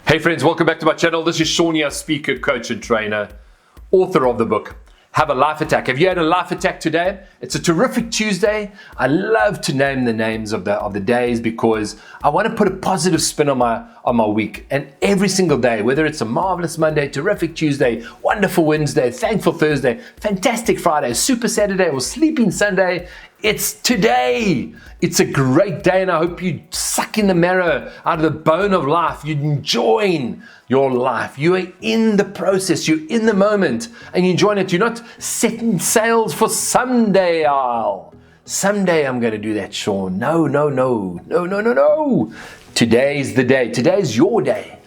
Hey friends, welcome back to my channel. This is Sean here, speaker, coach and trainer, author of the book, Have a Life Attack. Have you had a life attack today? It's a terrific Tuesday. I love to name the names of the days because I want to put a positive spin on my week. And every single day, whether it's a marvelous Monday, terrific Tuesday, wonderful Wednesday, thankful Thursday, fantastic Friday, super Saturday, or sleeping Sunday, it's today. It's a great day, and I hope you suck in the marrow out of the bone of life. You're enjoying your life. You are in the process. You're in the moment, and you're enjoying it. You're not setting sails for someday. Someday I'm going to do that, Sean. No. Today's the day. Today's your day.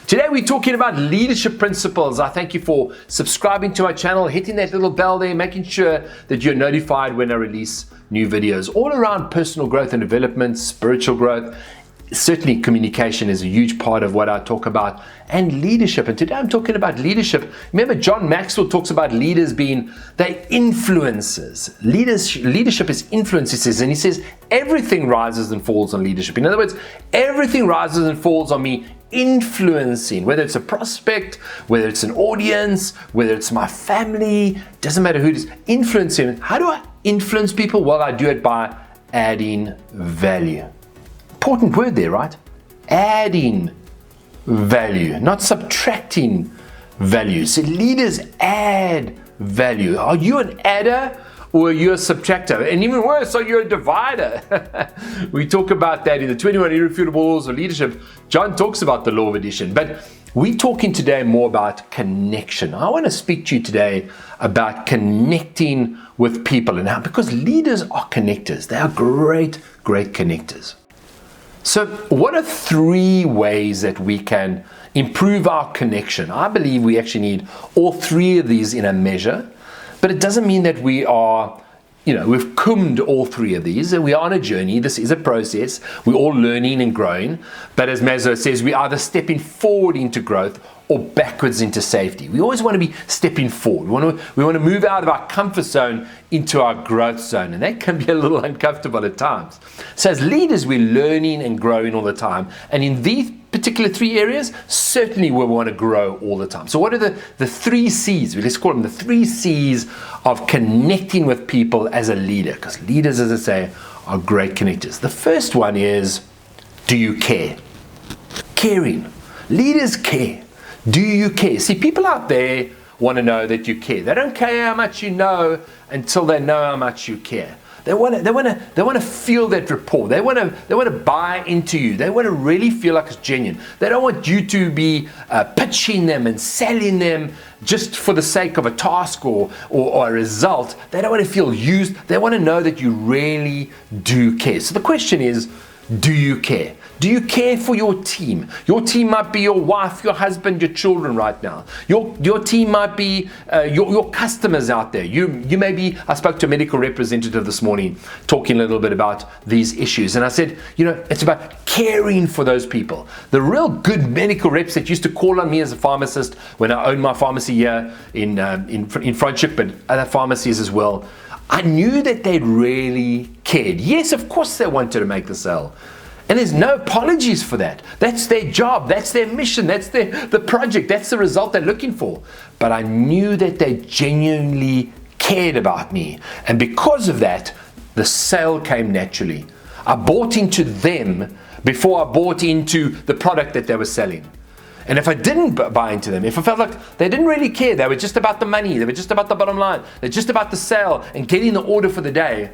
Today we're talking about leadership principles. I thank you for subscribing to my channel, hitting that little bell there, making sure that you're notified when I release new videos all around personal growth and development, spiritual growth. Certainly communication is a huge part of what I talk about, and leadership. And today I'm talking about leadership. Remember, John Maxwell talks about leaders being they influencers. Leadership is influence, he says, and he says everything rises and falls on leadership. In other words, everything rises and falls on me influencing, whether it's a prospect, whether it's an audience, whether it's my family, doesn't matter who it is, influencing. How do I influence people? Well, I do it by adding value. Important word there, right? Adding value, not subtracting value. So leaders add value. Are you an adder or are you a subtractor? And even worse, are you a divider? We talk about that in the 21 Irrefutable Laws of Leadership. John talks about the law of addition, but we're talking today more about connection. I want to speak to you today about connecting with people and how, because leaders are connectors. They are great connectors. So what are three ways that we can improve our connection? I believe we actually need all three of these in a measure, but it doesn't mean that we are, we've cummed all three of these, and we are on a journey. This is a process. We're all learning and growing, but as Maslow says, we're either stepping forward into growth or backwards into safety. We always want to be stepping forward. We want to move out of our comfort zone into our growth zone, and that can be a little uncomfortable at times. So as leaders, we're learning and growing all the time, and in these particular three areas, certainly we want to grow all the time. So what are the three C's? Let's call them the three C's of connecting with people as a leader, because leaders, as I say, are great connectors. The first one is, do you care? Caring. Leaders care. Do you care? See, people out there want to know that you care. They don't care how much you know until they know how much you care. They want to feel that rapport. They want to buy into you. They want to really feel like it's genuine. They don't want you to be pitching them and selling them just for the sake of a task or a result. They don't want to feel used. They want to know that you really do care. So the question is, do you care? Do you care for your team? Your team might be your wife, your husband, your children right now. Your team might be your customers out there. You may be, I spoke to a medical representative this morning talking a little bit about these issues. And I said, it's about caring for those people. The real good medical reps that used to call on me as a pharmacist when I owned my pharmacy here in Friendship, but other pharmacies as well, I knew that they'd really cared. Yes, of course they wanted to make the sale. And there's no apologies for that. That's their job. That's their mission. That's the project. That's the result they're looking for. But I knew that they genuinely cared about me. And because of that, the sale came naturally. I bought into them before I bought into the product that they were selling. And if I didn't buy into them, if I felt like they didn't really care, they were just about the money, they were just about the bottom line, they're just about the sale and getting the order for the day,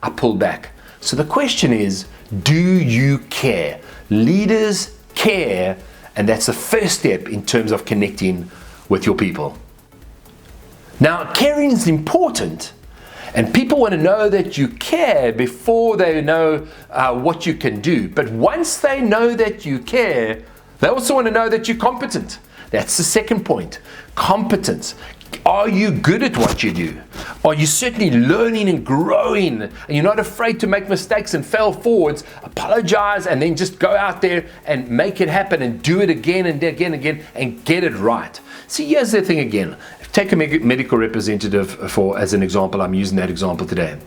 I pulled back. So the question is, do you care? Leaders care, and that's the first step in terms of connecting with your people. Now, caring is important, and people want to know that you care before they know what you can do. But once they know that you care, they also want to know that you're competent. That's the second point. Competence. Are you good at what you do? Are you certainly learning and growing? And you're not afraid to make mistakes and fail forwards, apologize, and then just go out there and make it happen and do it again and again and get it right. See, here's the thing again. Take a medical representative as an example. I'm using that example today.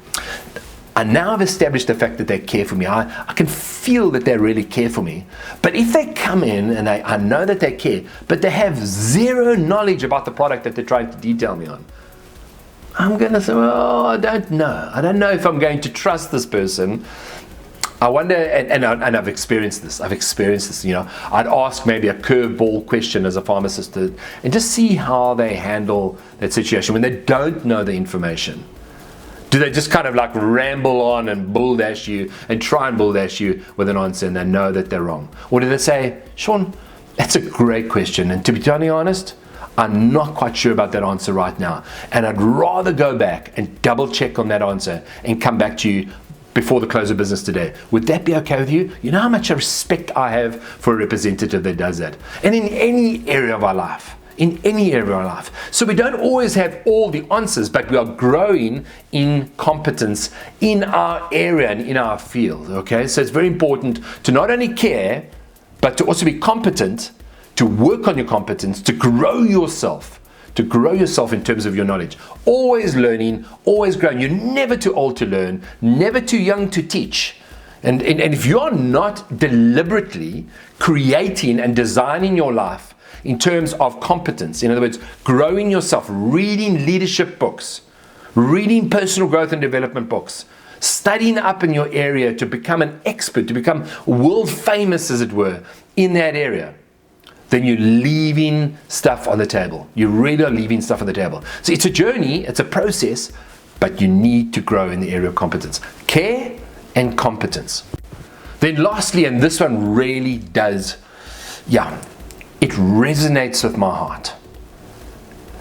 And now I've established the fact that they care for me. I can feel that they really care for me. But if they come in and I know that they care, but they have zero knowledge about the product that they're trying to detail me on, I'm going to say, well, I don't know. I don't know if I'm going to trust this person. I wonder, and I've experienced this. I'd ask maybe a curveball question as a pharmacist and just see how they handle that situation when they don't know the information. Do they just kind of like ramble on and bulldash you and try and bulldash you with an answer and they know that they're wrong? Or do they say, Sean, that's a great question, and to be totally honest, I'm not quite sure about that answer right now, and I'd rather go back and double check on that answer and come back to you before the close of business today. Would that be okay with you? You know how much respect I have for a representative that does that. And in any area of our life. So we don't always have all the answers, but we are growing in competence in our area and in our field, okay? So it's very important to not only care, but to also be competent, to work on your competence, to grow yourself in terms of your knowledge. Always learning, always growing. You're never too old to learn, never too young to teach. And if you're not deliberately creating and designing your life in terms of competence, in other words, growing yourself, reading leadership books, reading personal growth and development books, studying up in your area to become an expert, to become world famous, as it were, in that area, then you're leaving stuff on the table. You really are leaving stuff on the table. So it's a journey, it's a process, but you need to grow in the area of competence. Care and competence. Then lastly, and this one really does, it resonates with my heart.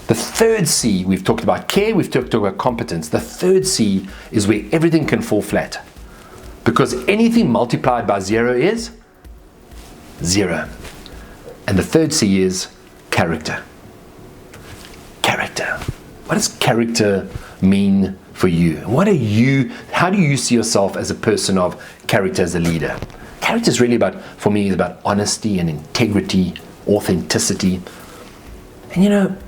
The third C, we've talked about care, we've talked about competence. The third C is where everything can fall flat. Because anything multiplied by 0 is 0. And the third C is character. Character. What does character mean for you? How do you see yourself as a person of character, as a leader? Character is really for me, is about honesty and integrity, authenticity. And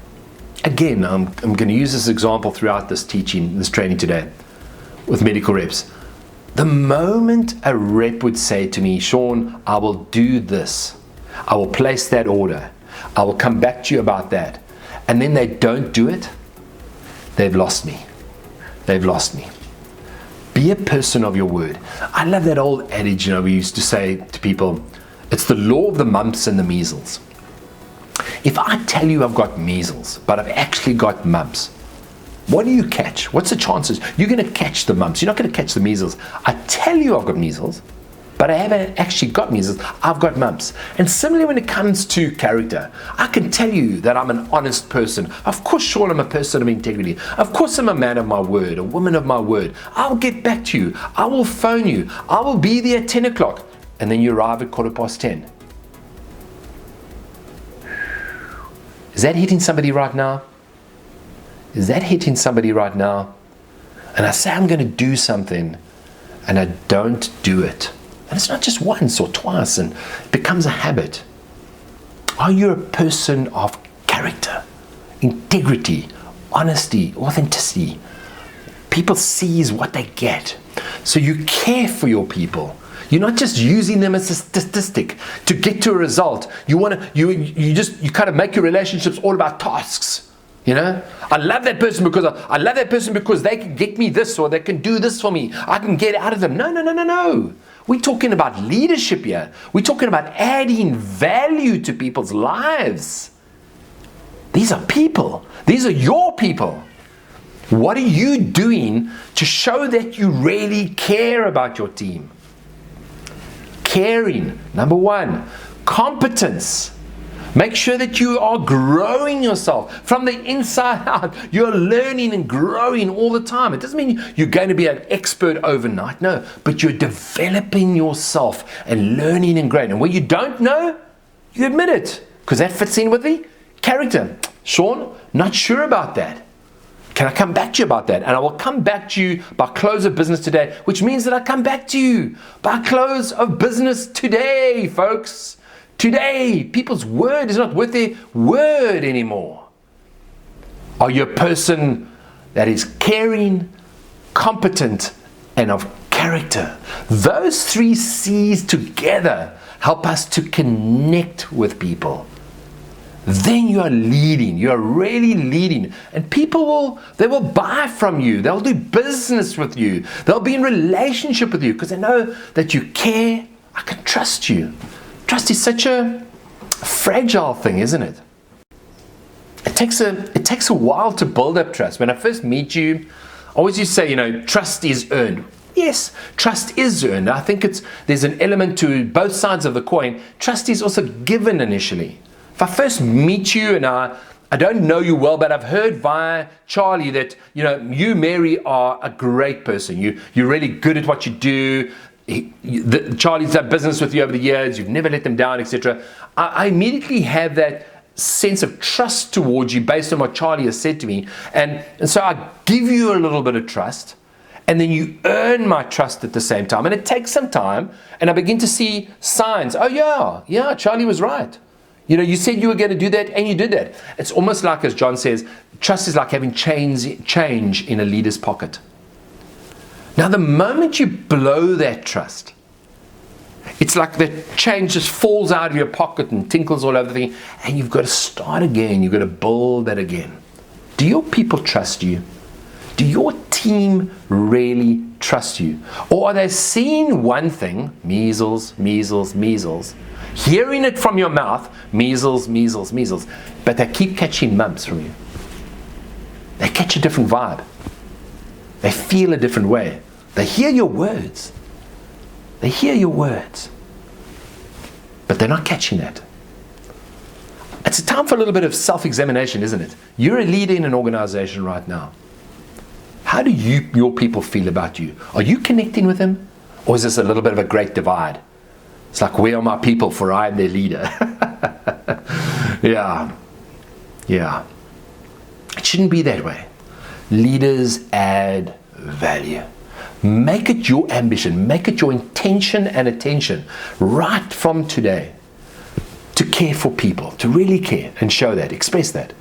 again, I'm going to use this example throughout this teaching, this training today with medical reps. The moment a rep would say to me, Sean, I will do this, I will place that order, I will come back to you about that, and then they don't do it, they've lost me. They've lost me. Be a person of your word. I love that old adage, we used to say to people, it's the law of the mumps and the measles. If I tell you I've got measles, but I've actually got mumps, what do you catch? What's the chances? You're going to catch the mumps. You're not going to catch the measles. I tell you I've got measles, but I haven't actually got measles. I've got mumps. And similarly, when it comes to character, I can tell you that I'm an honest person. Of course, Sean, I'm a person of integrity. Of course, I'm a man of my word, a woman of my word. I'll get back to you. I will phone you. I will be there at 10 o'clock. And then you arrive at 10:15. Is that hitting somebody right now? Is that hitting somebody right now? And I say I'm going to do something, and I don't do it. And it's not just once or twice, and it becomes a habit. Are you a person of character, integrity, honesty, authenticity? People see what they get. So you care for your people. You're not just using them as a statistic to get to a result. You kind of make your relationships all about tasks. I love that person because they can get me this, or they can do this for me. I can get out of them. No. We're talking about leadership here. We're talking about adding value to people's lives. These are people. These are your people. What are you doing to show that you really care about your team? Caring, number 1. Competence. Make sure that you are growing yourself from the inside out. You're learning and growing all the time. It doesn't mean you're going to be an expert overnight. No, but you're developing yourself and learning and growing. And when you don't know, you admit it, because that fits in with the character. Sean, not sure about that. Can I come back to you about that? And I will come back to you by close of business today, which means that I come back to you by close of business today, folks. Today, people's word is not worth their word anymore. Are you a person that is caring, competent, and of character. Those 3 C's together help us to connect with people. Then you are leading, you are really leading, and people will buy from you, they'll do business with you, they'll be in relationship with you because they know that you care. I can trust you. Trust is such a fragile thing, isn't it? It takes a while to build up trust. When I first meet you, I always used to say, trust is earned. Yes, trust is earned. I think there's an element to both sides of the coin. Trust is also given initially. If I first meet you and I don't know you well, but I've heard via Charlie that you, Mary, are a great person. You're really good at what you do. Charlie's done business with you over the years. You've never let them down, etc. I immediately have that sense of trust towards you based on what Charlie has said to me, and so I give you a little bit of trust, and then you earn my trust at the same time. And it takes some time, and I begin to see signs. Oh yeah, Charlie was right. You said you were going to do that, and you did that. It's almost like, as John says, trust is like having change in a leader's pocket. Now, the moment you blow that trust, it's like the change just falls out of your pocket and tinkles all over the thing, and you've got to start again. You've got to build that again. Do your people trust you? Do your team really trust you? Or are they seeing one thing, measles, measles, measles, hearing it from your mouth, measles, measles, measles, but they keep catching mumps from you? They catch a different vibe. They feel a different way. They hear your words. They hear your words. But they're not catching that. It's a time for a little bit of self-examination, isn't it? You're a leader in an organization right now. How do your people feel about you? Are you connecting with them? Or is this a little bit of a great divide? It's like, where are my people, for I am their leader? Yeah. It shouldn't be that way. Leaders add value. Make it your ambition, make it your intention and attention right from today to care for people, to really care and show that, express that,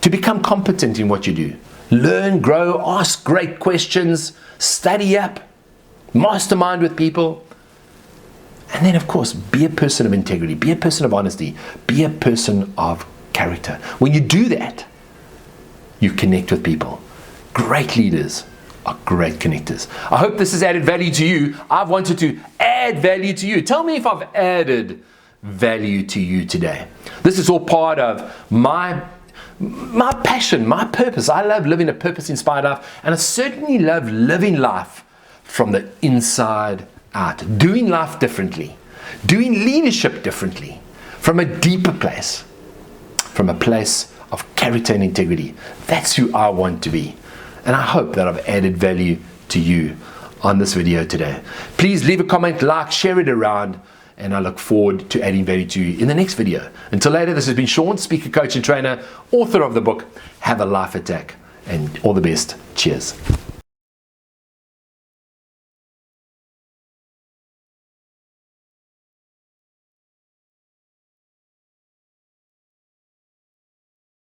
to become competent in what you do. Learn, grow, ask great questions, study up, mastermind with people. And then, of course, be a person of integrity, be a person of honesty, be a person of character. When you do that, you connect with people. Great leaders are great connectors. I hope this has added value to you. I've wanted to add value to you. Tell me if I've added value to you today. This is all part of my passion, my purpose. I love living a purpose-inspired life, and I certainly love living life from the inside out, doing life differently, doing leadership differently, from a deeper place, from a place of character and integrity. That's who I want to be. And I hope that I've added value to you on this video today. Please leave a comment, like, share it around, and I look forward to adding value to you in the next video. Until later, this has been Sean, speaker, coach, and trainer, author of the book, Have a Life Attack, and all the best. Cheers.